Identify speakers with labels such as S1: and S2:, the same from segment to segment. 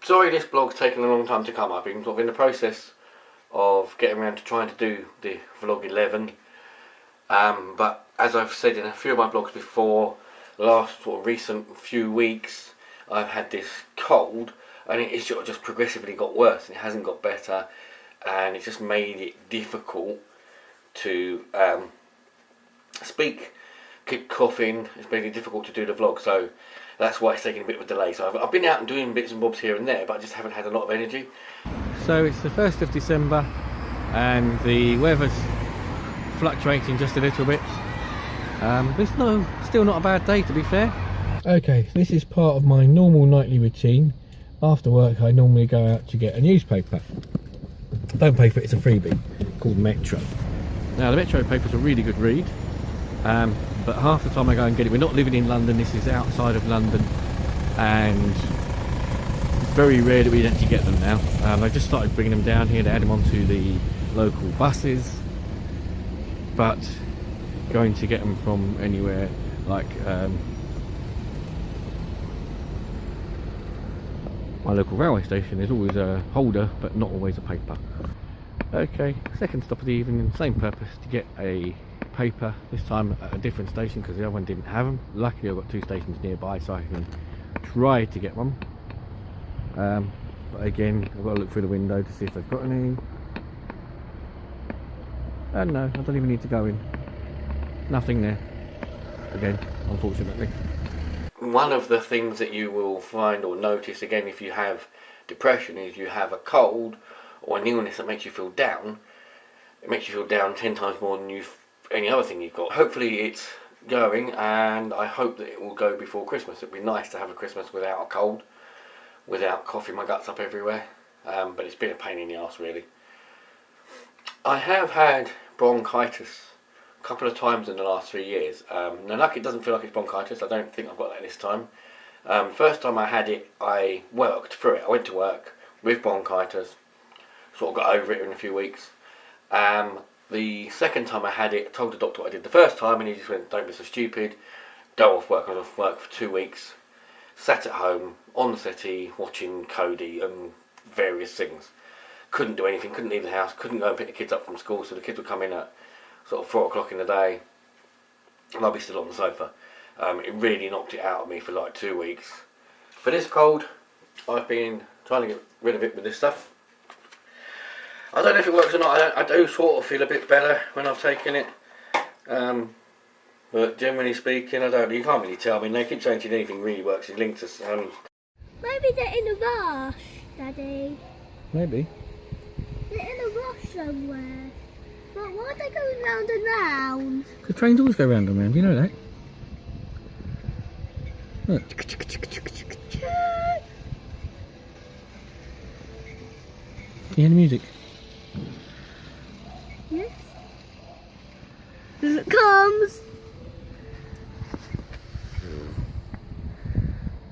S1: Sorry this vlog's taken a long time to come. I've been sort of in the process of getting around to trying to do the vlog 11. But as I've said in a few of my vlogs before, the last sort of recent few weeks I've had this cold, and it's sort of just progressively got worse, and it hasn't got better, and it's just made it difficult to speak. Keep coughing. It's made it difficult to do the vlog, so that's why it's taking a bit of a delay. So I've been out and doing bits and bobs here and there, but I just haven't had a lot of energy.
S2: So it's the 1st of December and the weather's fluctuating just a little bit. But it's still not a bad day, to be fair. Okay, this is part of my normal nightly routine. After work I normally go out to get a newspaper. Don't pay for it, it's a freebie, called Metro. Now the Metro paper's a really good read, but half the time I go and get it. We're not living in London, this is outside of London, and it's very rare that we actually get them now. I just started bringing them down here to add them onto the local buses, but going to get them from anywhere like my local railway station, there's always a holder but not always a paper. Okay, second stop of the evening, same purpose, to get a paper, this time at a different station because the other one didn't have them. Luckily I've got 2 stations nearby so I can try to get one. But again, I've got to look through the window to see if they've got any. And no, I don't even need to go in. Nothing there. Again, unfortunately.
S1: One of the things that you will find or notice again if you have depression is you have a cold or an illness that makes you feel down. It makes you feel down 10 times more than any other thing you've got. Hopefully it's going, and I hope that it will go before Christmas. It'd be nice to have a Christmas without a cold, without coughing my guts up everywhere, but it's been a pain in the arse really. I have had bronchitis a couple of times in the last 3 years. Now luckily it doesn't feel like it's bronchitis, I don't think I've got that this time. First time I had it, I worked through it. I went to work with bronchitis, sort of got over it in a few weeks. The second time I had it, I told the doctor what I did the first time, and he just went, don't be so stupid, go off work. I was off work for 2 weeks, sat at home on the settee watching Cody and various things. Couldn't do anything, couldn't leave the house, couldn't go and pick the kids up from school, so the kids would come in at sort of 4 o'clock in the day and I'll be still on the sofa. It really knocked it out of me for like 2 weeks. For this cold, I've been trying to get rid of it with this stuff. I don't know if it works or not. I do sort of feel a bit better when I've taken it, but generally speaking, I don't. You can't really tell. I mean, they keep saying anything really works. It links us.
S3: Maybe they're in a rush, Daddy.
S2: Maybe.
S3: They're in a rush somewhere. But why are they going round and round?
S2: Because trains always go round and round, you know that? Look. Can you hear the music?
S3: Yes. Here it comes.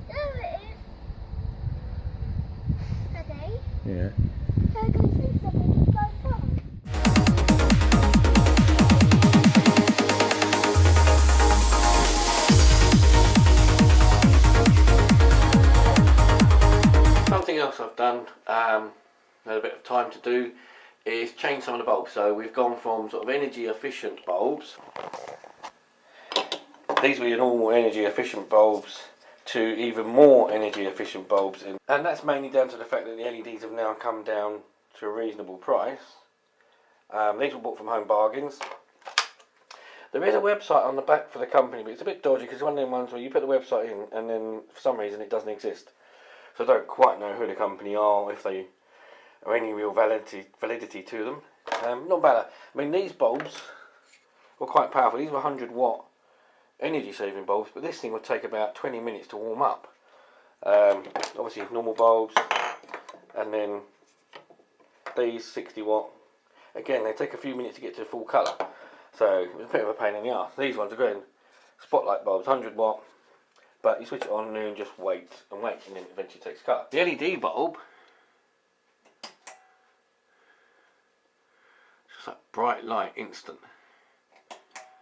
S3: There it is. Daddy?
S2: Yeah.
S3: Can I go see something so fun?
S1: Something else I've done, had a bit of time to do, is change some of the bulbs. So we've gone from sort of energy efficient bulbs, these were your normal energy efficient bulbs, to even more energy efficient bulbs, and that's mainly down to the fact that the LEDs have now come down to a reasonable price. These were bought from Home Bargains. There is a website on the back for the company, but it's a bit dodgy because it's one of them ones where you put the website in and then for some reason it doesn't exist. So I don't quite know who the company are, if they are any real validity to them. Not bad. I mean, these bulbs were quite powerful. These were 100 watt energy saving bulbs, but this thing would take about 20 minutes to warm up. Obviously normal bulbs, and then these 60 watt. Again, they take a few minutes to get to full colour, so it was a bit of a pain in the arse. These ones are good. Spotlight bulbs, 100 watt. But you switch it on and just wait and wait, and then it eventually takes colour. The LED bulb, just that bright light, instant.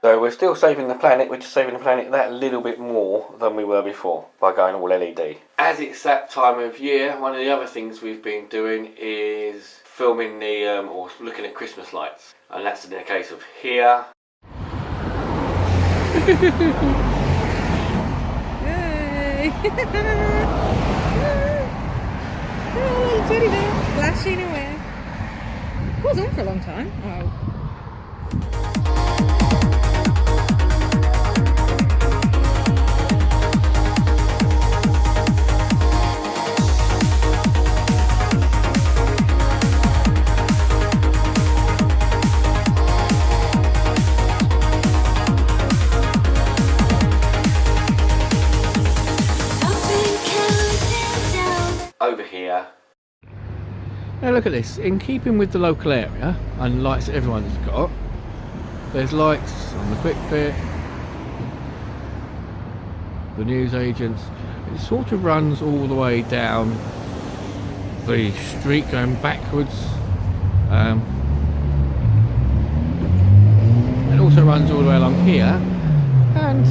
S1: So we're still saving the planet, we're just saving the planet that little bit more than we were before by going all LED. As it's that time of year, one of the other things we've been doing is filming the, or looking at Christmas lights. And that's in the case of here.
S4: Yay! Oh, little teddy bear, flashing away. It was on for a long time. Oh.
S1: Over here.
S2: Now look at this, in keeping with the local area and lights that everyone's got, there's lights on the Quick Fit, the newsagents. It sort of runs all the way down the street going backwards. It also runs all the way along here, and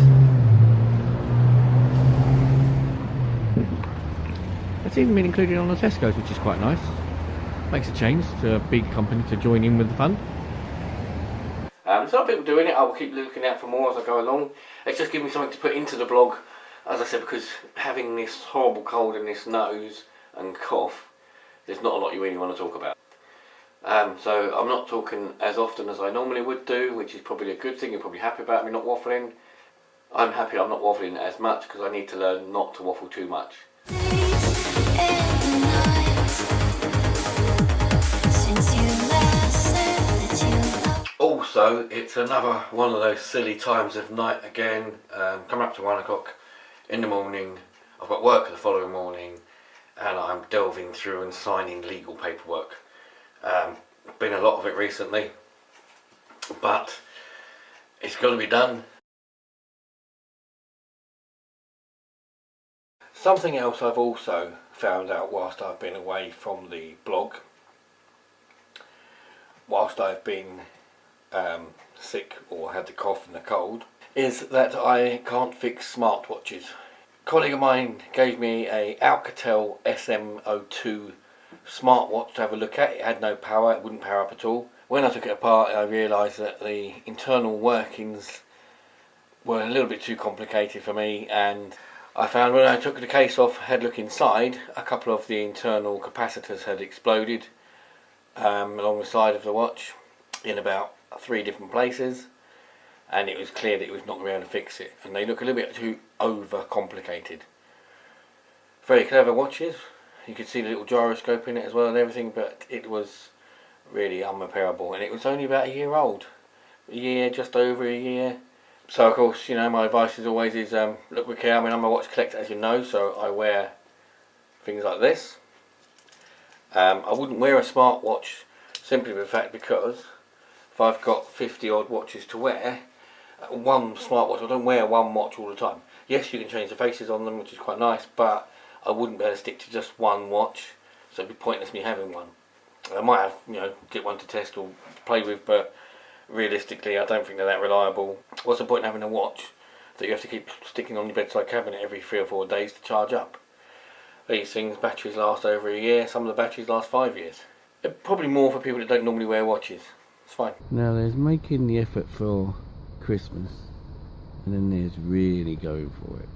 S2: it's even been included on the Tesco's, which is quite nice. Makes a change to a big company to join in with the fun.
S1: There's a lot of people doing it. I will keep looking out for more as I go along. It's just giving me something to put into the blog, as I said, because having this horrible cold in this nose and cough, there's not a lot you really want to talk about. So I'm not talking as often as I normally would do, which is probably a good thing. You're probably happy about me not waffling. I'm happy I'm not waffling as much because I need to learn not to waffle too much. Also, it's another one of those silly times of night again. Coming up to 1 o'clock in the morning. I've got work the following morning and I'm delving through and signing legal paperwork. Been a lot of it recently, but it's got to be done. Something else I've also found out whilst I've been away from the blog, whilst I've been sick or had the cough and the cold, is that I can't fix smartwatches. A colleague of mine gave me a Alcatel sm02 smartwatch to have a look at. It had no power, it wouldn't power up at all. When I took it apart, I realised that the internal workings were a little bit too complicated for me, and I found when I took the case off, had a look inside, a couple of the internal capacitors had exploded along the side of the watch in about 3 different places, and it was clear that it was not going to be able to fix it, and they look a little bit too over complicated. Very clever watches. You could see the little gyroscope in it as well and everything, but it was really unrepairable, and it was only about a year old. A year, just over a year. So of course, you know, my advice is always look with care. I mean, I'm a watch collector, as you know, so I wear things like this. I wouldn't wear a smartwatch simply for the fact because if I've got 50 odd watches to wear, one smartwatch, I don't wear one watch all the time. Yes, you can change the faces on them, which is quite nice, but I wouldn't be able to stick to just one watch, so it'd be pointless me having one. I might have, you know, get one to test or play with, but realistically I don't think they're that reliable. What's the point in having a watch that you have to keep sticking on your bedside cabinet every 3 or 4 days to charge up? These things, batteries last over a year, some of the batteries last 5 years. Probably more for people that don't normally wear watches. It's fine.
S2: Now there's making the effort for Christmas, and then there's really going for it.